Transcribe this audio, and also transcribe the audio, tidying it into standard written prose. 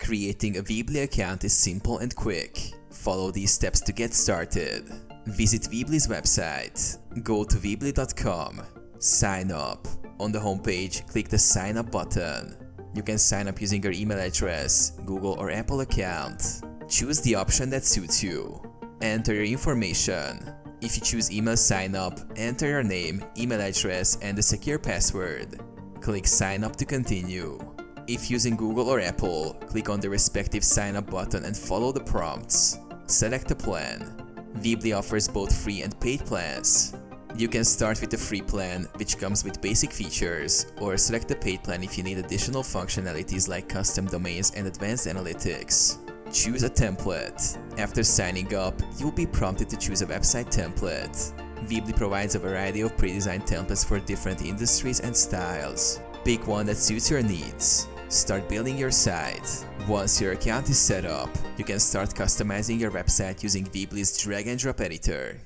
Creating a Weebly account is simple and quick. Follow these steps to get started. Visit Weebly's website. Go to weebly.com. Sign up. On the homepage, click the Sign Up button. You can sign up using your email address, Google or Apple account. Choose the option that suits you. Enter your information. If you choose email sign up, enter your name, email address, and a secure password. Click Sign Up to continue. If using Google or Apple, click on the respective sign up button and follow the prompts. Select a plan. Weebly offers both free and paid plans. You can start with the free plan, which comes with basic features, or select the paid plan if you need additional functionalities like custom domains and advanced analytics. Choose a template. After signing up, you'll be prompted to choose a website template. Weebly provides a variety of pre-designed templates for different industries and styles. Pick one that suits your needs. Start building your site. Once your account is set up, you can start customizing your website using Weebly's drag and drop editor.